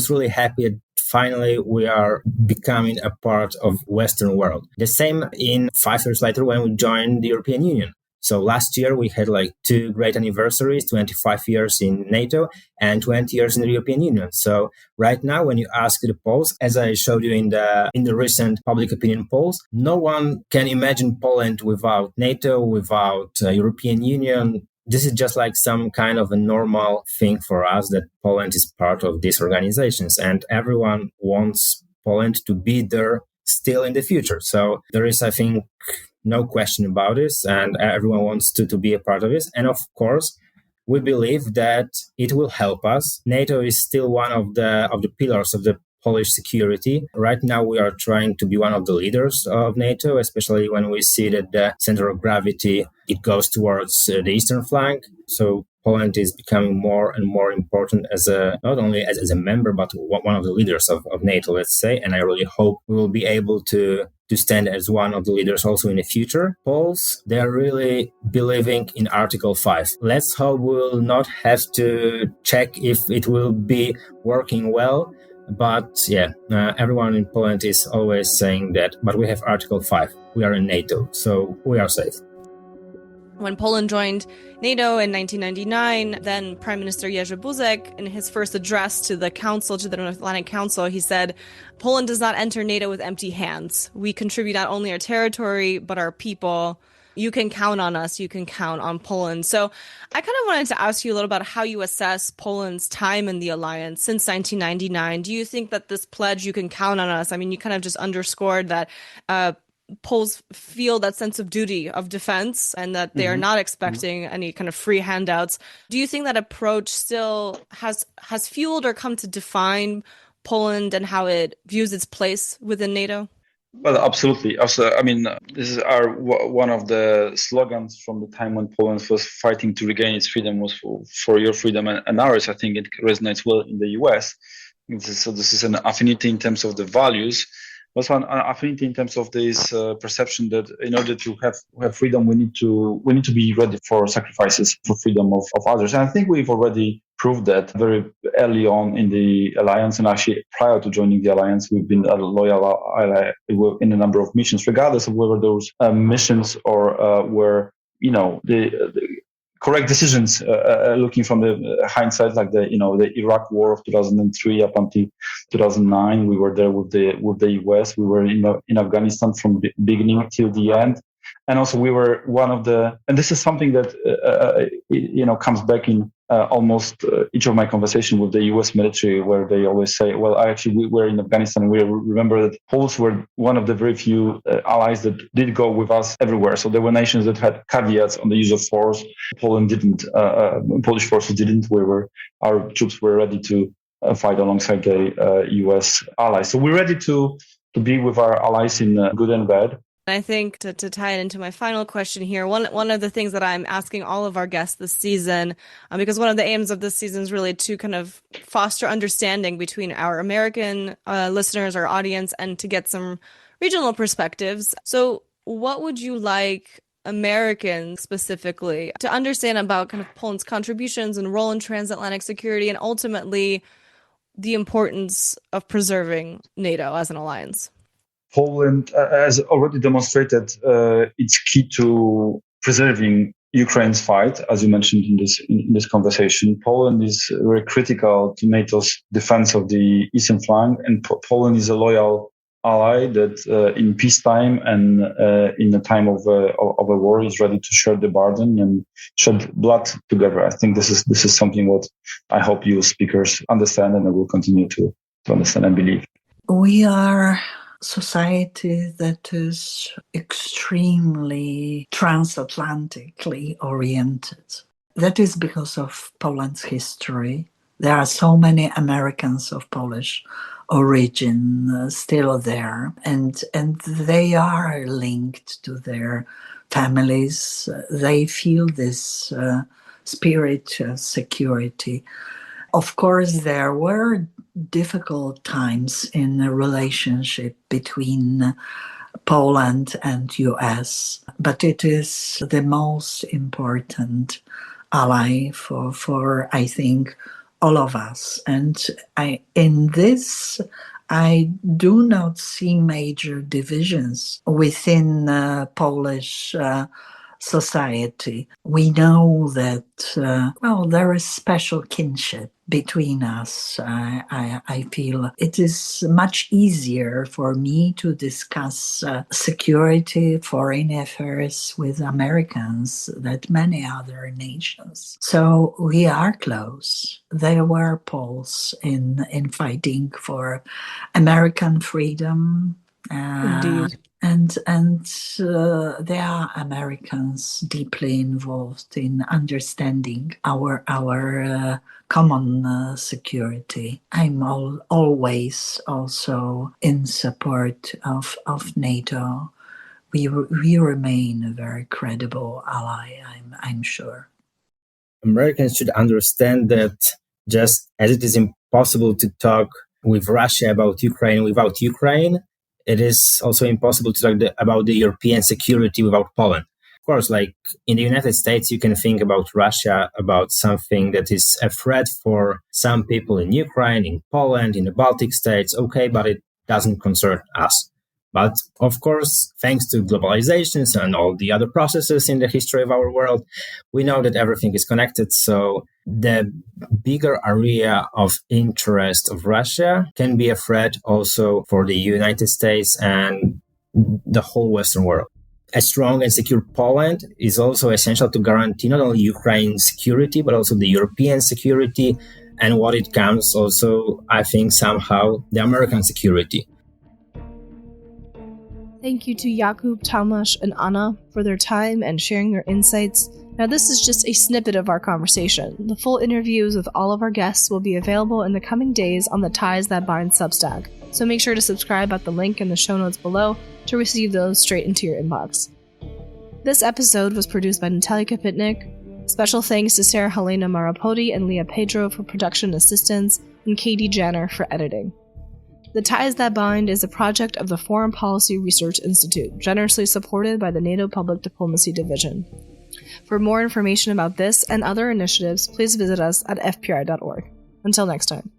really happy that finally we are becoming a part of Western world. The same in 5 years later when we joined the European Union. So last year we had 2 great anniversaries, 25 years in NATO and 20 years in the European Union. So right now, when you ask the Poles, as I showed you in the recent public opinion polls, no one can imagine Poland without NATO, without European Union. This is just some kind of a normal thing for us that Poland is part of these organizations, and everyone wants Poland to be there still in the future. So there is, I think, no question about this, and everyone wants to be a part of this. And of course, we believe that it will help us. NATO is still one of the pillars of the Polish security. Right now, we are trying to be one of the leaders of NATO, especially when we see that the center of gravity, it goes towards the eastern flank. So Poland is becoming more and more important as not only as a member, but one of the leaders of NATO, let's say. And I really hope we will be able to stand as one of the leaders also in the future. Poles, they're really believing in Article 5. Let's hope we'll not have to check if it will be working well. But everyone in Poland is always saying that, but we have Article 5. We are in NATO, so we are safe. When Poland joined NATO in 1999, then Prime Minister Jerzy Buzek, in his first address to the Council, to the North Atlantic Council, he said, Poland does not enter NATO with empty hands. We contribute not only our territory, but our people. You can count on us. You can count on Poland. So I kind of wanted to ask you a little about how you assess Poland's time in the alliance since 1999. Do you think that this pledge, you can count on us, I mean, you kind of just underscored that Poles feel that sense of duty of defense and that they are not expecting any kind of free handouts. Do you think that approach still has fueled or come to define Poland and how it views its place within NATO? Well, absolutely. Also, I mean, this is one of the slogans from the time when Poland was fighting to regain its freedom was for your freedom and ours. I think it resonates well in the US. So this is an affinity in terms of the values, also an affinity in terms of this perception that in order to have freedom, we need to be ready for sacrifices for freedom of others. And I think we've already proved that very early on in the alliance, and actually prior to joining the alliance, we've been a loyal ally in a number of missions, regardless of whether those missions or were, the correct decisions. Looking from the hindsight, like the Iraq War of 2003 up until 2009, we were there with the US. We were in Afghanistan from the beginning till the end. And also we were one of the, and this is something that, comes back in almost each of my conversations with the US military, where they always say, well, we were in Afghanistan, and we remember that Poles were one of the very few allies that did go with us everywhere. So there were nations that had caveats on the use of force. Poland didn't, Polish forces didn't. Our troops were ready to fight alongside the US allies. So we're ready to be with our allies in good and bad. I think to tie it into my final question here, one of the things that I'm asking all of our guests this season, because one of the aims of this season is really to kind of foster understanding between our American listeners, our audience, and to get some regional perspectives. So what would you like Americans specifically to understand about kind of Poland's contributions and role in transatlantic security, and ultimately the importance of preserving NATO as an alliance? Poland has already demonstrated its key to preserving Ukraine's fight, as you mentioned in this conversation. Poland is very critical to NATO's defense of the eastern flank, and Poland is a loyal ally that, in peacetime and in the time of a war, is ready to share the burden and shed blood together. I think this is something what I hope you speakers understand, and I will continue to understand and believe. We are society that is extremely transatlantically oriented. That is because of Poland's history. There are so many Americans of Polish origin still there, and they are linked to their families. They feel this spirit of security. Of course, there were difficult times in the relationship between Poland and US, but it is the most important ally for I think all of us. And in this, I do not see major divisions within Polish society. We know that, there is special kinship between us. I feel it is much easier for me to discuss security, foreign affairs with Americans than many other nations. So we are close. There were Poles in fighting for American freedom. Indeed. And there are Americans deeply involved in understanding our common security. I'm always also in support of NATO. We remain a very credible ally, I'm sure. Americans should understand that just as it is impossible to talk with Russia about Ukraine without Ukraine, it is also impossible to talk about the European security without Poland. Of course, like in the United States, you can think about Russia, about something that is a threat for some people in Ukraine, in Poland, in the Baltic states. Okay, but it doesn't concern us. But of course, thanks to globalizations and all the other processes in the history of our world, we know that everything is connected. So the bigger area of interest of Russia can be a threat also for the United States and the whole Western world. A strong and secure Poland is also essential to guarantee not only Ukraine's security, but also the European security. And what it counts also, I think, somehow the American security. Thank you to Jakub, Tomasz, and Anna for their time and sharing their insights. Now, this is just a snippet of our conversation. The full interviews with all of our guests will be available in the coming days on the Ties That Bind Substack, so make sure to subscribe at the link in the show notes below to receive those straight into your inbox. This episode was produced by Natalia Kapitnik. Special thanks to Sarah Helena Marapodi and Leah Pedro for production assistance, and Katie Janner for editing. The Ties That Bind is a project of the Foreign Policy Research Institute, generously supported by the NATO Public Diplomacy Division. For more information about this and other initiatives, please visit us at fpri.org. Until next time.